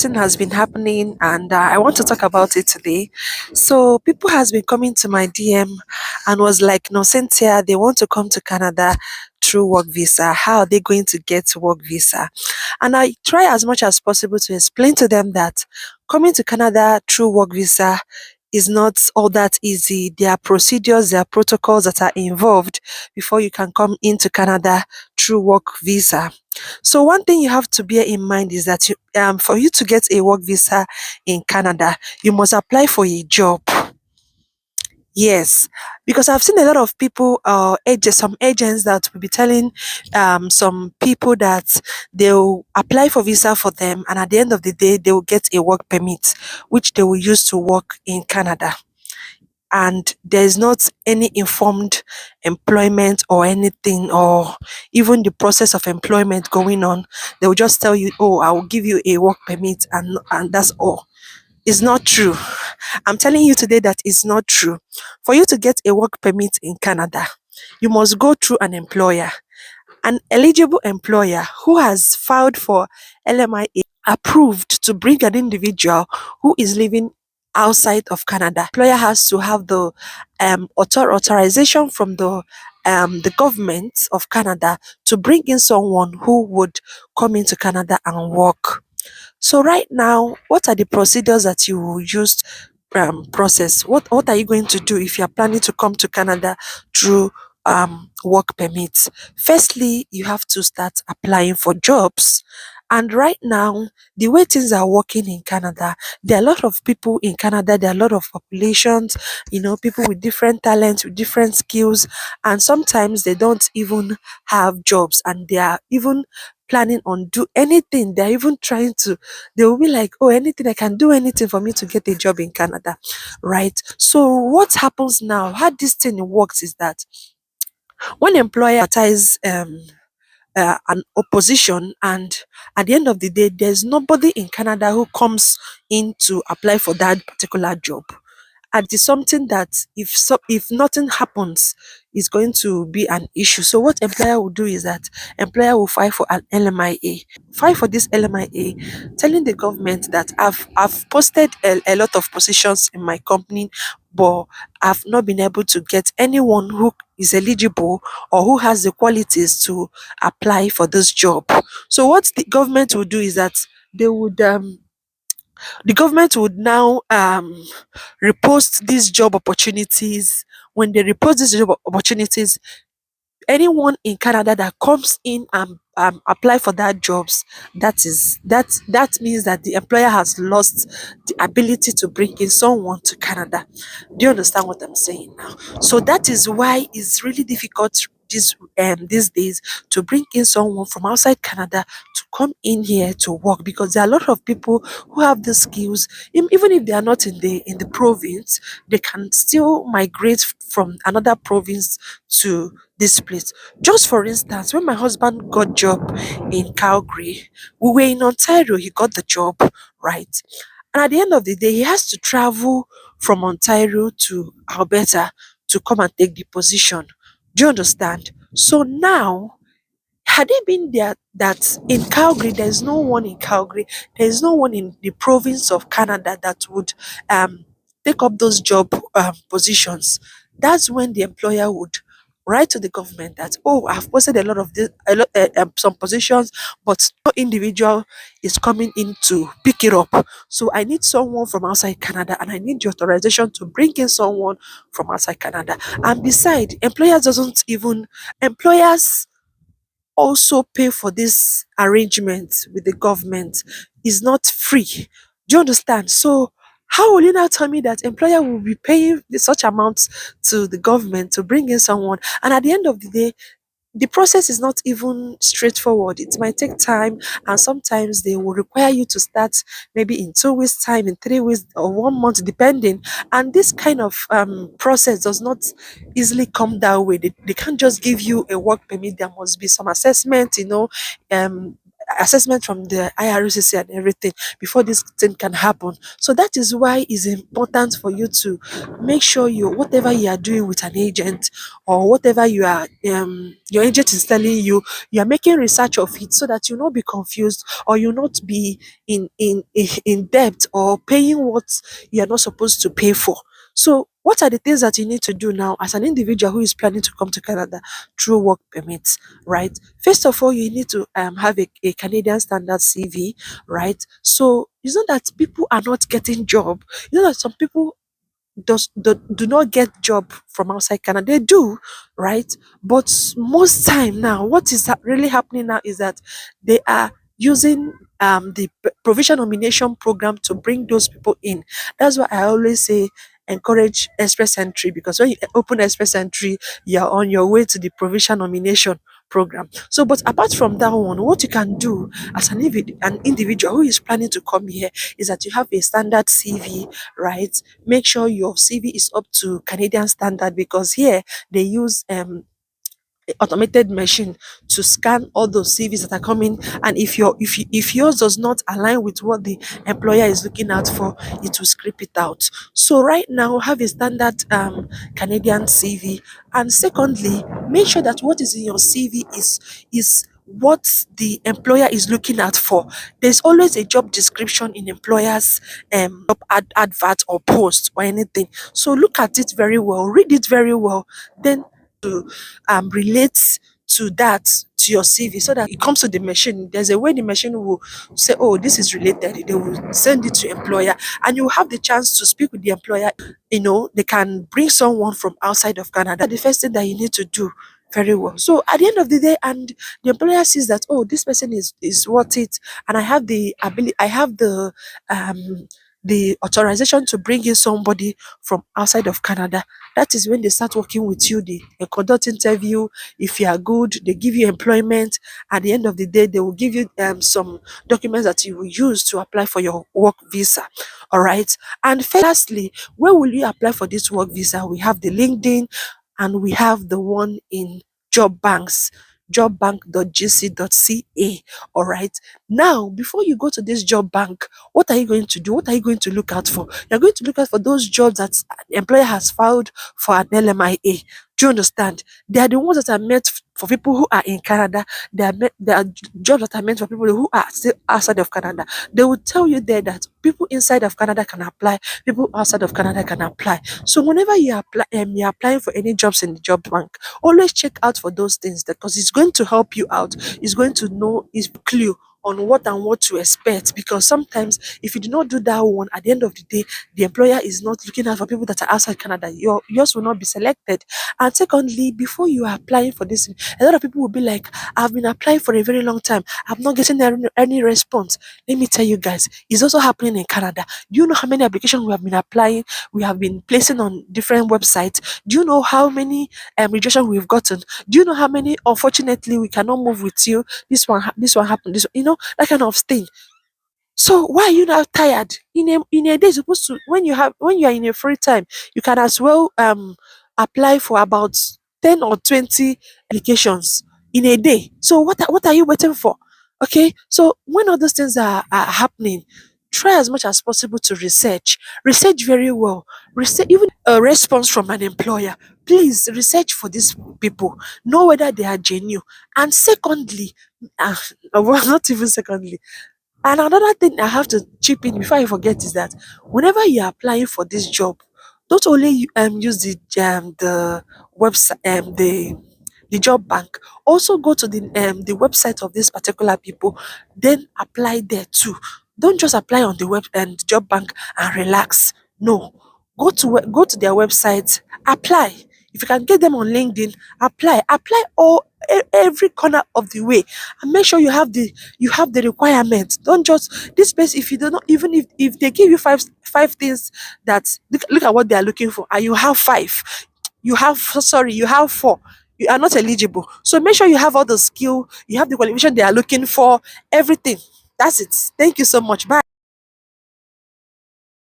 thing has been happening, and I want to talk about it today. So people has been coming to my DM and was like, no, Cynthia, they want to come to Canada through work visa. How are they going to get work visa? And I try as much as possible to explain to them that coming to Canada through work visa is not all that easy. There are procedures, there are protocols that are involved before you can come into Canada through work visa. So one thing you have to bear in mind is that for you to get a work visa in Canada, you must apply for a job. Yes, because I've seen a lot of people, some agents that will be telling some people that they'll apply for visa for them, and at the end of the day, they will get a work permit, which they will use to work in Canada. And there is not any informed employment or anything, or even the process of employment going on. They will just tell you, oh, I will give you a work permit, and that's all. It's not true. I'm telling you today that it's not true. For you to get a work permit in Canada, you must go through an employer, an eligible employer who has filed for LMIA approved to bring an individual who is living outside of Canada. Employer has to have the authorization from the government of Canada to bring in someone who would come into Canada and work. So right now, what are the procedures that you will use process? What are you going to do if you are planning to come to Canada through work permits? Firstly, you have to start applying for jobs. And right now, the way things are working in Canada, there are a lot of people in Canada, there are a lot of populations, people with different talents, with different skills, and sometimes they don't even have jobs, and they are even planning on do anything. They're even trying to, they will be like, oh, anything, I can do anything for me to get a job in Canada, right? So what happens now, how this thing works is that when employer advertise an opposition, and at the end of the day there's nobody in Canada who comes in to apply for that particular job, and it's something that if nothing happens, is going to be an issue. So what employer will do is that employer will file for an LMIA, file for this LMIA, telling the government that I've posted a lot of positions in my company, but I've not been able to get anyone who is eligible or who has the qualities to apply for this job. So what the government will do is that they would the government would now repost these job opportunities. When they repost these job opportunities, anyone in Canada that comes in and apply for that jobs, that means that the employer has lost the ability to bring in someone to Canada. Do you understand what I'm saying now? So that is why it's really difficult these days to bring in someone from outside Canada to come in here to work, because there are a lot of people who have the skills. Even if they are not in the province, they can still migrate from another province to this place. Just for instance, when my husband got job in Calgary, we were in Ontario, he got the job, right? And at the end of the day, he has to travel from Ontario to Alberta to come and take the position. Do you understand? So now, had it been there that in Calgary, there's no one in Calgary, there's no one in the province of Canada that would take up those job positions, that's when the employer would write to the government that, oh, I've posted a lot of this, some positions, but no individual is coming in to pick it up. So I need someone from outside Canada, and I need the authorization to bring in someone from outside Canada. And beside, employers also pay for this arrangement with the government. Is not free. Do you understand? So how will you now tell me that employer will be paying such amounts to the government to bring in someone, and at the end of the day the process is not even straightforward? It might take time, and sometimes they will require you to start maybe in 2 weeks time, in 3 weeks, or 1 month, depending. And this kind of process does not easily come that way. They can't just give you a work permit. There must be some assessment, um assessment from the IRCC and everything before this thing can happen. So that is why it's important for you to make sure you, whatever you are doing with an agent, or whatever you are your agent is telling you, you are making research of it so that you not be confused, or you not be in debt, or paying what you are not supposed to pay for. So what are the things that you need to do now as an individual who is planning to come to Canada through work permits, right? First of all, you need to have a Canadian standard CV, right? So it's not that people are not getting job. You know that some people do not get job from outside Canada. They do, right? But most time now, what is really happening now is that they are using the provision nomination program to bring those people in. That's why I always say encourage express entry, because when you open express entry, you're on your way to the provision nomination program. So, but apart from that one, what you can do as an individual who is planning to come here is that you have a standard CV, right? Make sure your CV is up to Canadian standard, because here they use automated machine to scan all those CVs that are coming, and if yours does not align with what the employer is looking out for, it will script it out. So right now, have a standard Canadian CV, and secondly, make sure that what is in your CV is what the employer is looking out for. There's always a job description in employers job advert or post or anything. So look at it very well, read it very well, then to relate to that, to your CV, so that it comes to the machine. There's a way the machine will say, oh, this is related. They will send it to employer, and you have the chance to speak with the employer. You know, they can bring someone from outside of Canada. The first thing that you need to do very well. So at the end of the day, and the employer sees that, oh, this person is worth it, and I have the ability, I have the authorization to bring in somebody from outside of Canada. That is when they start working with you. They conduct interview. If you are good, they give you employment. At the end of the day, they will give you some documents that you will use to apply for your work visa. All right. And lastly, where will you apply for this work visa? We have the LinkedIn, and we have the one in job banks, jobbank.gc.ca. All right. Now, before you go to this job bank, what are you going to do? What are you going to look out for? You're going to look out for those jobs that an employer has filed for an LMIA. Do you understand? They are the ones that are meant for people who are in Canada. They are jobs that are meant for people who are still outside of Canada. They will tell you there that people inside of Canada can apply, people outside of Canada can apply. So whenever you're applying for any jobs in the job bank, always check out for those things, because it's going to help you out. It's going to know, is clue on what and what to expect, because sometimes if you do not do that one, at the end of the day, the employer is not looking out for people that are outside Canada. Yours will not be selected. And secondly, before you are applying for this, a lot of people will be like, I've been applying for a very long time, I'm not getting any response. Let me tell you guys, it's also happening in Canada. Do you know how many applications we have been applying, we have been placing on different websites? Do you know how many rejection we've gotten? Do you know how many, unfortunately, we cannot move with you, this one happened, that kind of thing. So why are you now tired? In a day, supposed to, when you are in a free time, you can as well apply for about 10 or 20 applications in a day. So what are you waiting for? Okay. So when all those things are happening, try as much as possible to research. Research very well. Research, even a response from an employer. Please research for these people. Know whether they are genuine. And secondly, well, not even secondly, and another thing I have to chip in before I forget is that whenever you're applying for this job, don't only use the website, the job bank. Also go to the website of these particular people, then apply there too. Don't just apply on the web and job bank and relax. No, go to their website, apply. If you can get them on LinkedIn, apply all every corner of the way, and make sure you have the requirement. Don't just this place, if you do not, even if they give you five things, that look at what they are looking for, and you have five, you have four, you are not eligible. So make sure you have all the skill, you have the qualification they are looking for, everything. That's it. Thank you so much. Bye.